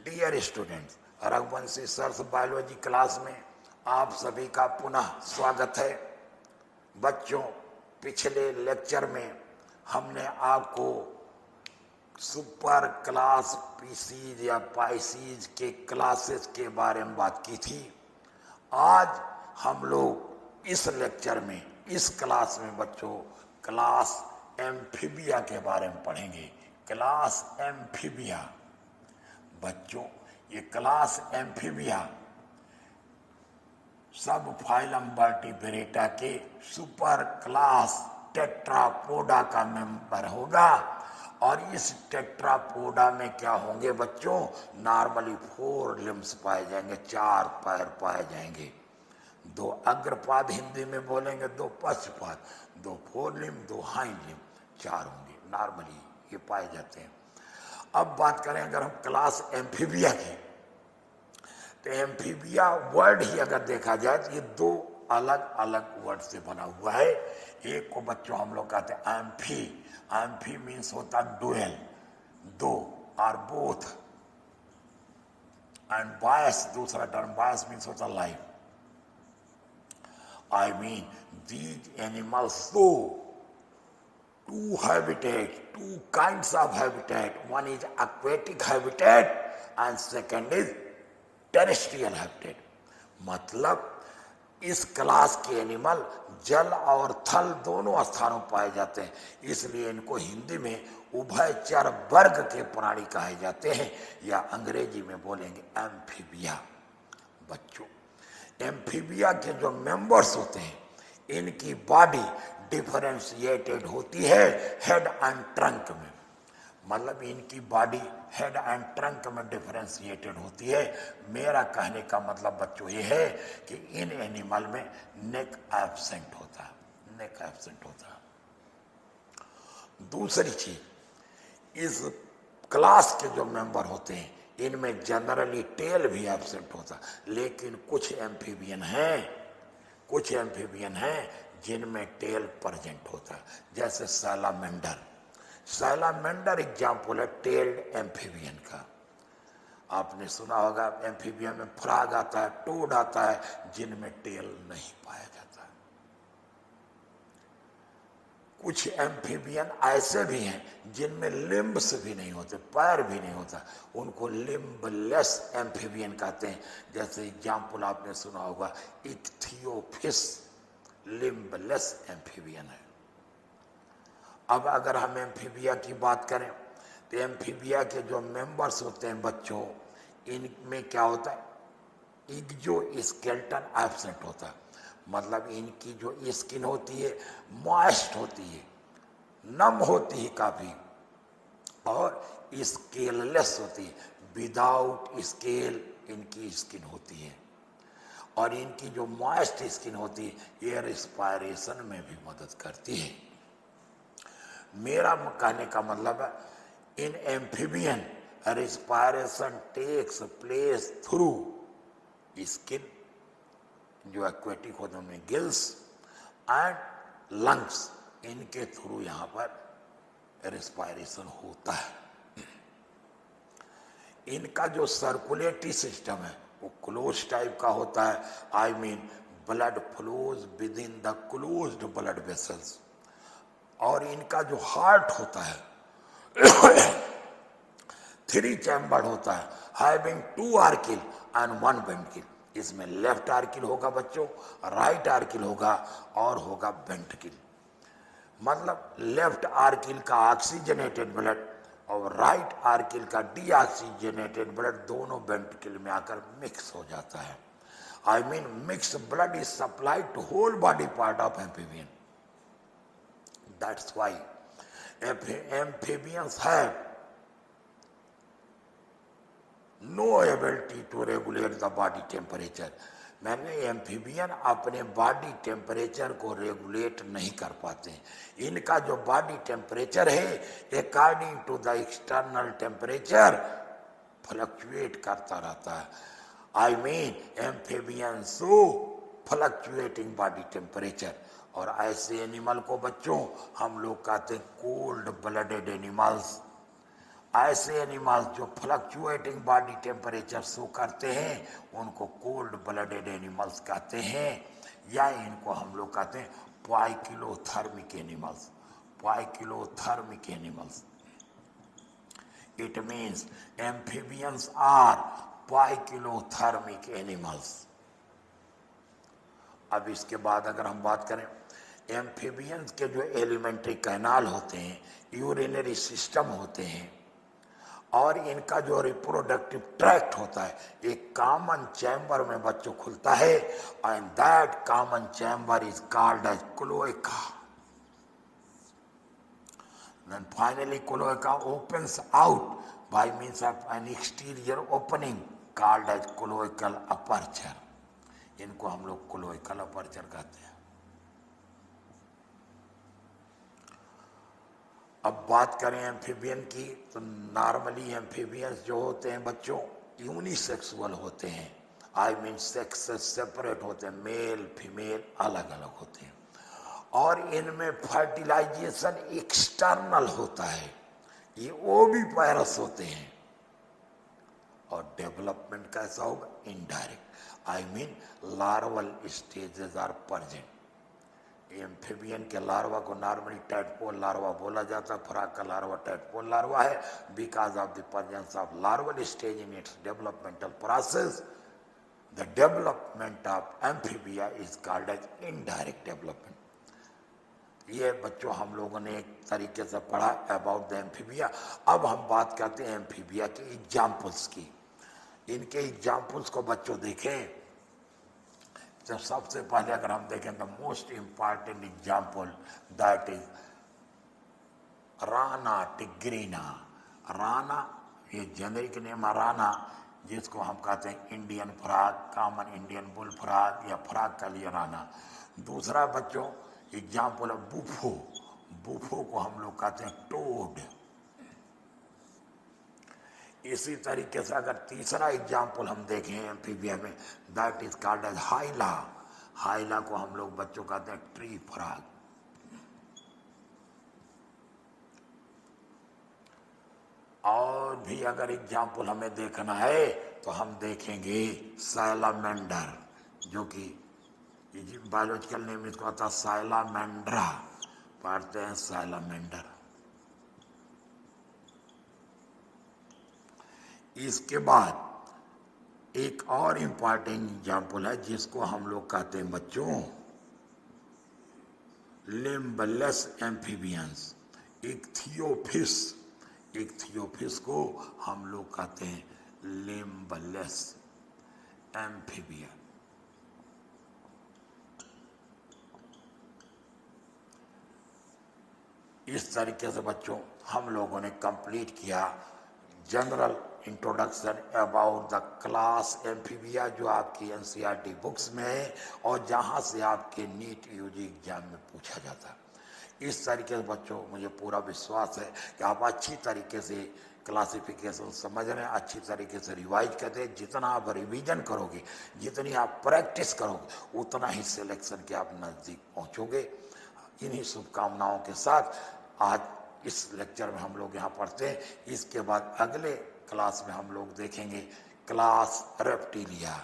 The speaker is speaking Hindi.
Dear students, Raghuvanshi sir's biology class में आप सभी का पुनः स्वागत है। बच्चों, पिछले लेक्चर में हमने आपको सुपर क्लास पीसीज या पाइसीज के क्लासेस के बारे में बात की थी। आज हम लोग इस लेक्चर में, इस क्लास में बच्चों क्लास एम्फीबिया के बारे में पढ़ेंगे। क्लास एम्फीबिया बच्चों, ये क्लास एम्फीबिया सब फाइलम वर्टिब्रेटा के सुपर क्लास टेट्रापोडा का मेंबर होगा। और इस टेट्रापोडा में क्या होंगे बच्चों? नॉर्मली 4 लिम्स पाए जाएंगे, 4 पैर पाए जाएंगे। 2 अग्रपाद हिंदी में बोलेंगे, 2 पश्चपाद, 2 फोर लिम, 2 हाइंड लिम, 4 होंगे। नॉर्मली ये पाए जाते हैं। अब बात करें अगर हम क्लास एम्फीबिया की, तो एम्फीबिया वर्ड ही अगर देखा जाए तो ये 2 अलग अलग वर्ड से बना हुआ है। एक को बच्चों हम लोग कहते हैं एम्फी। एम्फी मीन्स होता डुएल, 2 और बोथ। एंड बायस, दूसरा टर्म बायस मीन्स होता life. I mean, these animals show 2 habitats, 2 kinds of habitat. One is aquatic habitat and second is terrestrial habitat. मतलब इस क्लास के एनिमल जल और थल दोनों स्थानों पाए जाते हैं, इसलिए इनको हिंदी में उभयचर वर्ग के प्राणी कहे जाते हैं, या अंग्रेजी में बोलेंगे एम्फीबिया। बच्चों, एम्फीबिया के जो मेंबर्स होते हैं, इनकी बॉडी डिफरेंशिएटेड होती है हेड एंड ट्रंक में। मतलब इनकी बॉडी हेड एंड ट्रंक में डिफरेंशिएटेड होती है। मेरा कहने का मतलब बच्चों ये है कि इन एनिमल में नेक एब्सेंट होता है, नेक एब्सेंट होता है। दूसरी चीज, इस क्लास के जो मेंबर होते हैं इनमें जनरली टेल भी एब्सेंट होता, लेकिन कुछ एम्फीबियन हैं जिनमें टेल प्रेजेंट होता है, जैसे सैलामेंडर। सैलामेंडर एग्जाम्पल है टेल्ड एम्फीबियन का। आपने सुना होगा एम्फीबियन में फ्रॉग आता है, टोड आता है, जिनमें टेल नहीं पाया जाता। कुछ एम्फीबियन ऐसे भी हैं जिनमें लिम्ब्स भी नहीं होते, पैर भी नहीं होता, उनको लिम्बलेस एम्फीबियन कहते हैं। जैसे एग्जाम्पल आपने सुना होगा इक्थियोफिस, लिम्बलेस एम्फीबियन है। अब अगर हम एम्फीबिया की बात करें तो एम्फीबिया के जो मेंबर्स होते हैं बच्चों, इनमें क्या होता है? इग्जो स्केलेटन एब्सेंट होता है। मतलब इनकी जो स्किन होती है मॉइस्ट होती है, नम होती है काफी, और स्केललेस होती है, विदाउट स्केल इनकी स्किन होती है। और इनकी जो मॉइस्ट स्किन होती है ये रिस्पायरेशन में भी मदद करती है। मेरा कहने का मतलब है in amphibian respiration takes place through skin, जो एक्वेटिक होते हैं उनमें गिल्स एंड लंग्स, इनके थ्रू यहाँ पर रिस्पायरेशन होता है। इनका जो सर्कुलेटरी सिस्टम है वो क्लोज टाइप का होता है। I mean blood flows with in the closed blood vessels. और इनका जो हार्ट होता है 3 चैम्बर्ड होता है, हैविंग 2 आर्किल एंड 1 वेंट्रिकल। इसमें लेफ्ट आर्किल होगा बच्चों, राइट आर्किल होगा और होगा वेंट्रिकल। मतलब लेफ्ट आर्किल का ऑक्सीजनेटेड ब्लड और राइट आर्किल का डीऑक्सीजनेटेड ब्लड दोनों वेंट्रिकल में आकर मिक्स हो जाता है। I mean mix blood is supplied to whole body part of amphibian. That's why amphibians have no ability to regulate the body temperature. मैंने एम्फीबियन अपने बॉडी टेम्परेचर को रेगुलेट नहीं कर पाते। इनका जो बॉडी टेम्परेचर है according to the external temperature fluctuate करता रहता है। I mean amphibian show fluctuating body temperature. और ऐसे एनिमल को बच्चों हम लोग कहते हैं कोल्ड ब्लडेड एनिमल्स। ऐसे एनिमल्स जो फ्लक्चुएटिंग बॉडी टेम्परेचर शो करते हैं उनको कोल्ड ब्लडेड एनिमल्स कहते हैं, या इनको हम लोग कहते हैं poikilothermic animals. Poikilothermic animals, it means amphibians are poikilothermic animals. अब इसके बाद अगर हम बात करें, एम्फीबियंस के जो एलिमेंट्री कैनाल होते हैं, यूरिनरी सिस्टम होते हैं, और इनका जो रिप्रोडक्टिव ट्रैक्ट होता है, एक कॉमन चैम्बर में बच्चों खुलता है, and that common chamber is called as cloaca. Then finally cloaca opens out by means of an exterior opening called as cloacal aperture. इनको हम लोग cloacal aperture कहते हैं। अब बात करें एम्फीबियन की, तो नॉर्मली एम्फीबियंस जो होते हैं बच्चों यूनिसेक्सुअल होते हैं, आई मीन सेक्स से सेपरेट होते हैं, मेल फीमेल अलग अलग होते हैं, और इनमें फर्टिलाइजेशन एक्सटर्नल होता है, ये ओविपायरस होते हैं। और डेवलपमेंट कैसा होगा? Indirect, I mean larval stages are present. Amphibian के लार्वा को नॉर्मली टैडपोल लार्वा बोला जाता है, फ्रॉग का लार्वा टैडपोल लार्वा है, because of the presence of larval stage in its developmental process. The development of amphibia is called as indirect development. ये बच्चों हम लोगों ने एक तरीके से पढ़ा अबाउट द एम्फीबिया। अब हम बात करते हैं एम्फीबिया के एग्जाम्पल्स की। इनके एग्जाम्पल्स को बच्चों देखें, तो सबसे पहले अगर हम देखें the most important example that is Rana tigrina. Rana ये जेनेरिक नेम है राना, जिसको हम कहते हैं Indian frog, common Indian bull frog या फ्रॉग का लिए राना। दूसरा बच्चों एग्जाम्पल है बुफो। बुफो को हम लोग कहते हैं टोड। इसी तरीके से अगर तीसरा एग्जाम्पल हम देखें एम्फीबिया में, दैट इज कॉल्ड एज हाइला। हाइला को हम लोग बच्चों कहते हैं ट्री फ्रॉग। और भी अगर एग्जाम्पल हमें देखना है तो हम देखेंगे सैलामेंडर, जो कि बायोलॉजिकल नेम इसको आता है साइलामेंड्रा, पढ़ते हैं सैलामेंडर। इसके बाद एक और इम्पॉर्टेंट एग्जाम्पल है जिसको हम लोग कहते हैं बच्चों लिम्बलेस एम्फीबियंस, इक्थियोफिस। इक्थियोफिस को हम लोग कहते हैं लिम्बलेस एम्फीबियन। इस तरीके से बच्चों हम लोगों ने कंप्लीट किया general introduction about the class amphibia, जो आपकी एनसीईआरटी बुक्स में है और जहां से आपके नीट यूजी एग्जाम में पूछा जाता है। इस तरीके से बच्चों मुझे पूरा विश्वास है कि आप अच्छी तरीके से क्लासिफिकेशन समझ रहे हैं, अच्छी तरीके से रिवाइज करते हैं। जितना आप रिवीजन करोगे, जितनी आप प्रैक्टिस करोगे, उतना ही सिलेक्शन के आप नज़दीक पहुँचोगे। इन्हीं शुभकामनाओं के साथ आज इस लेक्चर में हम लोग यहाँ पढ़ते हैं। इसके बाद अगले क्लास में हम लोग देखेंगे क्लास रेप्टिलिया।